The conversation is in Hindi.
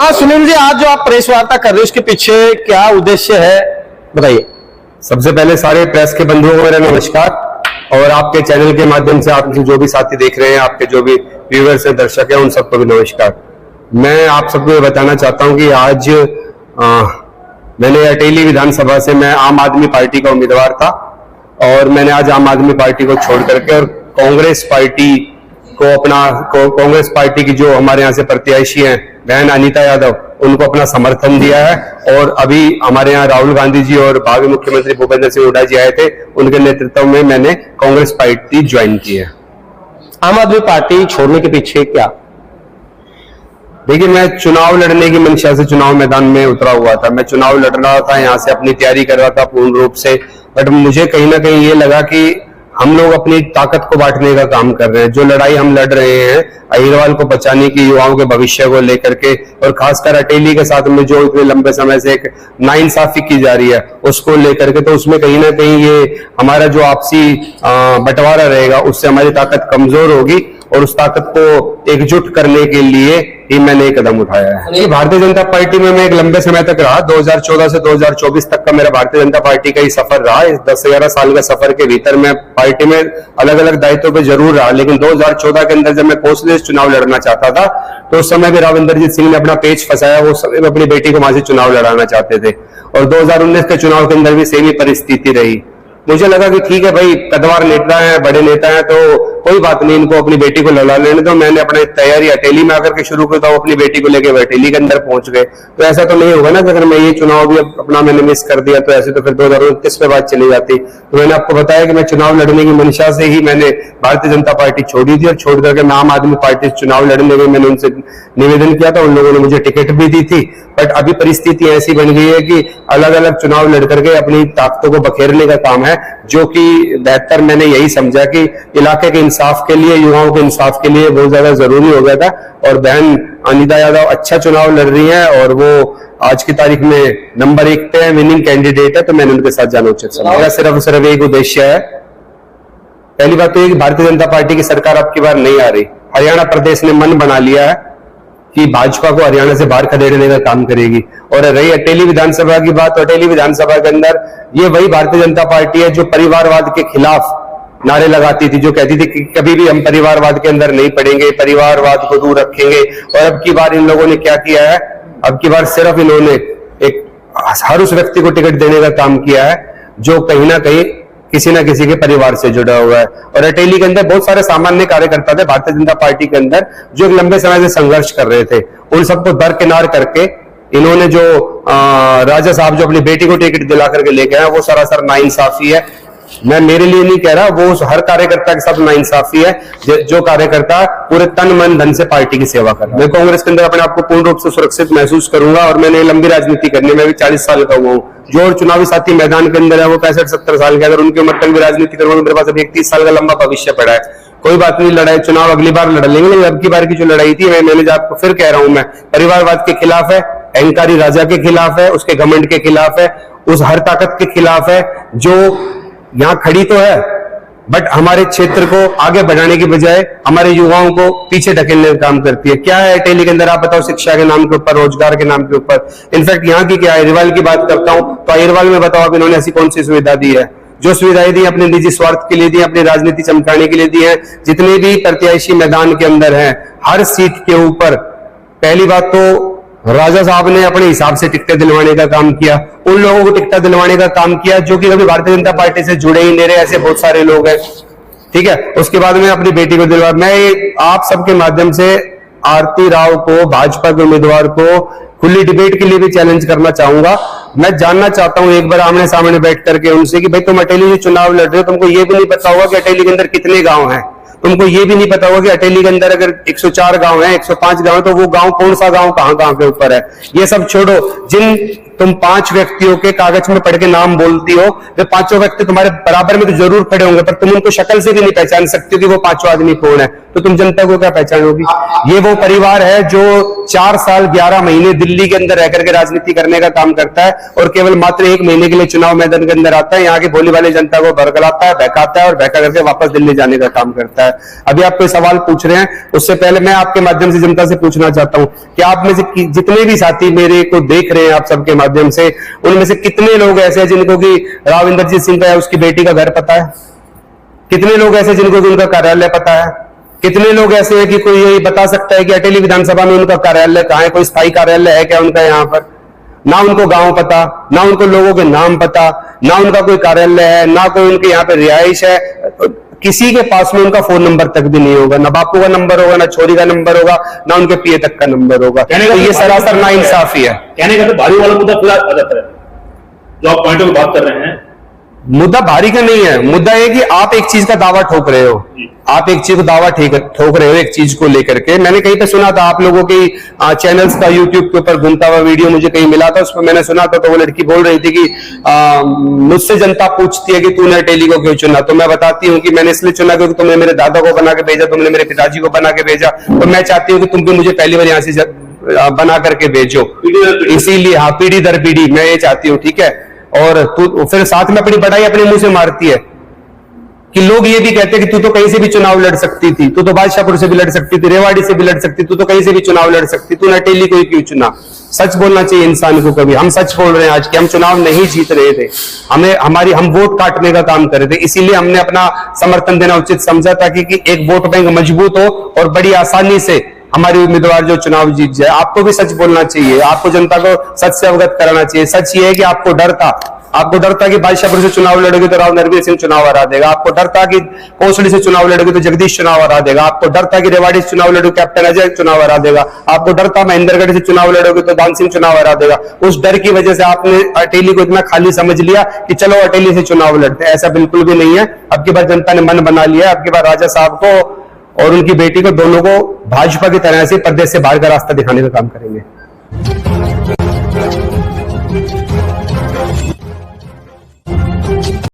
हाँ सुनील जी, आज जो आप प्रेस वार्ता कर रहे हो उसके पीछे क्या उद्देश्य है, बताइए। सबसे पहले सारे प्रेस के बंधुओं को मेरा नमस्कार, और आपके चैनल के माध्यम से आप जो भी साथी देख रहे हैं, आपके जो भी व्यूअर्स हैं, दर्शक हैं, उन सबको भी नमस्कार। मैं आप सबको ये बताना चाहता हूं कि आज मैंने अटेली विधानसभा से मैं आम आदमी पार्टी का उम्मीदवार था, और मैंने आज आम आदमी पार्टी को छोड़ करके और कांग्रेस पार्टी कांग्रेस पार्टी की जो हमारे यहाँ से प्रत्याशी हैं बहन अनीता यादव, उनको अपना समर्थन दिया है। और अभी हमारे यहाँ राहुल गांधी जी और भावी मुख्यमंत्री भूपेंद्र सिंह हुड्डा जी आए थे, उनके नेतृत्व में मैंने कांग्रेस पार्टी ज्वाइन की है। आम आदमी पार्टी छोड़ने के पीछे क्या? देखिए, मैं चुनाव लड़ने की मंशा से चुनाव मैदान में उतरा हुआ था। मैं चुनाव लड़ रहा था, यहाँ से अपनी तैयारी कर रहा था पूर्ण रूप से, बट मुझे कहीं ना कहीं ये लगा कि हम लोग अपनी ताकत को बांटने का काम कर रहे हैं। जो लड़ाई हम लड़ रहे हैं अहिरवाल को बचाने की, युवाओं के भविष्य को लेकर के, और खासकर अटेली के साथ में जो इतने लंबे समय से एक नाइंसाफी की जा रही है उसको लेकर के, तो उसमें कहीं ना कहीं ये हमारा जो आपसी बंटवारा रहेगा उससे हमारी ताकत कमजोर होगी, और उस ताकत को एकजुट करने के लिए ही मैंने एक कदम उठाया है। भारतीय जनता पार्टी में मैं एक लंबे समय तक रहा, 2014 से 2024 तक का मेरा भारतीय जनता पार्टी का ही सफर रहा। इस 10-11 साल का सफर के भीतर मैं पार्टी में अलग अलग दायित्वों पे जरूर रहा, लेकिन 2014 के अंदर जब मैं कौशलेश चुनाव लड़ना चाहता था, तो उस समय भी राव इंद्रजीत सिंह ने अपना पेच फंसाया। वो समय अपनी बेटी को वहां से चुनाव लड़ाना चाहते थे, और 2019 के चुनाव के अंदर भी सेम ही परिस्थिति रही। मुझे लगा कि ठीक है भाई, कदवार नेता है, बड़े नेता है, तो कोई बात नहीं, इनको अपनी बेटी को लड़ा लेने दो। मैंने अपनी तैयारी अटेली में आकर के शुरू करता हूँ, अपनी बेटी को लेकर अटेली के अंदर पहुंच गए। तो ऐसा तो नहीं होगा ना कि अगर मैं ये चुनाव भी अपना मैंने मिस कर दिया, तो ऐसे तो फिर 2029 पे बात चली जाती। तो मैंने आपको बताया कि मैं चुनाव लड़ने की मंशा से ही मैंने भारतीय जनता पार्टी छोड़ी थी, और छोड़ करके मैं आम आदमी पार्टी से चुनाव लड़ने में मैंने उनसे निवेदन किया था। उन लोगों ने मुझे टिकट भी दी थी, बट अभी परिस्थिति ऐसी बन गई है कि अलग अलग चुनाव लड़ करके अपनी ताकतों को बखेरने का काम है, जो कि बेहतर मैंने यही समझा कि इलाके के इंसाफ के लिए, युवाओं के इंसाफ के लिए बहुत ज्यादा जरूरी हो गया था। और बहन अनीता यादव अच्छा चुनाव लड़ रही है, और वो आज की तारीख में नंबर 1 पे विनिंग कैंडिडेट है, तो मैंने उनके साथ जाना उचित समझा। मेरा सिर्फ एक उद्देश्य है। पहली बात तो ये कि भारतीय जनता पार्टी की सरकार अब की बार नहीं आ रही। हरियाणा प्रदेश ने मन बना लिया है कि भाजपा को हरियाणा से बाहर खदेड़ने का काम करेगी। और रही अटेली विधानसभा की बात, तो अटेली विधानसभा के अंदर ये वही भारतीय जनता पार्टी है जो परिवारवाद के खिलाफ नारे लगाती थी, जो कहती थी कि कभी भी हम परिवारवाद के अंदर नहीं पड़ेंगे, परिवारवाद को दूर रखेंगे। और अब की बार इन लोगों ने क्या किया है, अब की बार सिर्फ इन्होंने एक हर उस व्यक्ति को टिकट देने का काम किया है जो कहीं ना कहीं किसी ना किसी के परिवार से जुड़ा हुआ है। और अटेली के अंदर बहुत सारे सामान्य कार्यकर्ता थे भारतीय जनता पार्टी के अंदर, जो एक लंबे समय से संघर्ष कर रहे थे। उन सबको दरकिनार करके इन्होंने जो राजा साहब जो अपनी बेटी को टिकट दिला करके लेके आए, वो सरासर नाइंसाफी है। मैं मेरे लिए नहीं कह रहा, वो हर कार्यकर्ता के साथ नाइंसाफी है, जो कार्यकर्ता पूरे तन मन धन से पार्टी की सेवा कर रहा है। मैं कांग्रेस के अंदर अपने आप को पूर्ण रूप से सुरक्षित महसूस करूंगा, और मैंने लंबी राजनीति करनी है। मैं भी 40 साल का हुआ हूँ। जो और चुनावी साथी मैदान के अंदर है वो 65-70 साल के, अगर उनकी उम्र तक भी राजनीति करूंगा, मेरे पास अभी 31 साल का लंबा भविष्य पड़ा है। कोई बात नहीं, लड़ाई चुनाव अगली बार लड़ लेंगे, लेकिन अब की बार की जो लड़ाई थी, मैंने आपको फिर कह रहा हूं, मैं परिवारवाद के खिलाफ है, अहंकारी राजा के खिलाफ है, उसके घमंड के खिलाफ है, उस हर ताकत के खिलाफ है जो यहाँ खड़ी तो है, बट हमारे क्षेत्र को आगे बढ़ाने की बजाय हमारे युवाओं को पीछे ढकेलने का काम करती है। क्या है अटेली के अंदर, आप बताओ, शिक्षा के नाम के ऊपर, रोजगार के नाम के ऊपर। इनफैक्ट यहाँ की क्या, अहिरवाल की बात करता हूं, तो अहिरवाल में बताओ अब इन्होंने ऐसी कौन सी सुविधा दी है? जो सुविधाएं दी अपने निजी स्वार्थ के लिए दी, अपनी राजनीति चमकाने के लिए दी है। जितने भी प्रत्याशी मैदान के अंदर हैं, हर सीट के ऊपर पहली बात तो राजा साहब ने अपने हिसाब से टिकटें दिलवाने का काम किया, उन लोगों को टिकटें दिलवाने का काम किया जो कि कभी भारतीय जनता पार्टी से जुड़े ही नहीं रहे, ऐसे बहुत सारे लोग हैं। ठीक है, उसके बाद में अपनी बेटी को दिलवा। मैं आप सबके माध्यम से आरती राव को, भाजपा के उम्मीदवार को, खुली डिबेट के लिए भी चैलेंज करना चाहूंगा। मैं जानना चाहता हूं एक बार आमने सामने बैठ करके उनसे कि भाई तुम अटेली में चुनाव लड़ रहे हो, तुमको ये भी नहीं पता होगा कि अटेली के अंदर कितने गांव हैं, तुमको ये भी नहीं पता होगा कि अटेली के अंदर अगर 104 गांव है, 105 गांव है, तो वो गांव कौन सा गांव कहां कहां के ऊपर है। ये सब छोड़ो, जिन तुम 5 व्यक्तियों के कागज में पढ़ के नाम बोलती हो, वे 5 व्यक्ति तुम्हारे बराबर में तो जरूर खड़े होंगे, पर तुम उनको शक्ल से भी नहीं पहचान सकती हो कि वो 5 आदमी कौन है, तो तुम जनता को क्या पहचानोगी? ये वो परिवार है जो 4 साल 11 महीने दिल्ली के अंदर रह करके राजनीति करने का काम करता है और केवल मात्र 1 महीने के लिए चुनाव मैदान के अंदर आता है, यहाँ की भोली वाली जनता को बरगलाता है, बहकाता है और बहका करके वापस दिल्ली जाने का काम करता है। अभी आप कोई सवाल पूछ रहे हैं, उससे पहले मैं आपके माध्यम से जनता से पूछना चाहता हूं कि आप में से जितने भी साथी मेरे को देख रहे हैं आप सबके माध्यम से, उनमें से कितने लोग ऐसे हैं जिनको कि राव इंद्रजीत सिंह का उसकी बेटी का घर पता है? कितने लोग ऐसे जिनको कि उनका कार्यालय पता है? कितने लोग ऐसे हैं कि कोई यही बता सकता है कि अटेली विधानसभा में उनका कार्यालय कहां है, कोई स्थायी कार्यालय है क्या उनका यहाँ पर? ना उनको गांव पता, ना उनको लोगों के नाम पता, ना उनका कोई कार्यालय है, ना कोई उनके यहाँ पे रिहाइश है, किसी के पास में उनका फोन नंबर तक भी नहीं होगा, ना बापू का नंबर होगा, ना छोरी का नंबर होगा, ना उनके पिए तक का नंबर होगा। तो ये सरासर नाइंसाफी है। कहने का तो भारी वाला मुद्दा पूरा आ जाता है जो आप पॉइंटों की बात कर रहे हैं। मुद्दा भारी का नहीं है, मुद्दा है कि आप एक चीज का दावा ठोक रहे हो, आप एक चीज को दावा ठोक रहे हो एक चीज को लेकर के। मैंने कहीं पे सुना था आप लोगों की चैनल्स का यूट्यूब के ऊपर घूमता हुआ वीडियो मुझे कहीं मिला था, उसमें मैंने सुना था, तो वो लड़की बोल रही थी कि मुझसे जनता पूछती है कि तूने अटेली को क्यों चुना, तो मैं बताती हूँ कि मैंने इसलिए चुना क्योंकि तुमने मेरे दादा को बना के भेजा, तुमने मेरे पिताजी को बना के भेजा, तो मैं चाहती हूँ कि तुम भी मुझे पहली बार यहाँ से बना करके भेजो, इसीलिए हाँ पीढ़ी दर पीढ़ी मैं ये चाहती हूँ, ठीक है। और तू फिर साथ में अपनी बड़ाई अपने मुंह से मारती है कि लोग ये भी कहते हैं कि तू तो कहीं से भी चुनाव लड़ सकती थी, तू तो बादशाहपुर से भी लड़ सकती थी, रेवाड़ी से भी लड़ सकती, तू तो कहीं से भी चुनाव लड़ सकती, तू अटेली को ही क्यों चुना? सच बोलना चाहिए इंसान को कभी। हम सच बोल रहे हैं आज कि हम चुनाव नहीं जीत रहे थे, हम वोट काटने का काम कर रहे थे, इसीलिए हमने अपना समर्थन देना उचित समझा ताकि एक वोट बैंक मजबूत हो और बड़ी आसानी से हमारे उम्मीदवार जो चुनाव जीत जाए। आपको भी सच बोलना चाहिए, आपको जनता को सच से अवगत कराना चाहिए। सच ये है कि आपको डर था कि बादशाहपुर से चुनाव लड़ोगे तो राव नरवीर सिंह चुनाव हरा देगा, आपको डर था कि कोसड़ी से चुनाव लड़ोगे तो जगदीश चुनाव हरा देगा, आपको डर था कि रेवाड़ी से चुनाव लड़ोगे कैप्टन अजय चुनाव हरा देगा, आपको डर था महेंद्रगढ़ से चुनाव लड़ोगे तो दान सिंह चुनाव हरा देगा। उस डर की वजह से आपने अटेली को इतना खाली समझ लिया कि चलो अटेली से चुनाव लड़ते। ऐसा बिल्कुल भी नहीं है। अब की बार जनता ने मन बना लिया, अब की बार राजा साहब को और उनकी बेटी को दोनों को भाजपा की तरह से प्रदेश से बाहर का रास्ता दिखाने का काम करेंगे।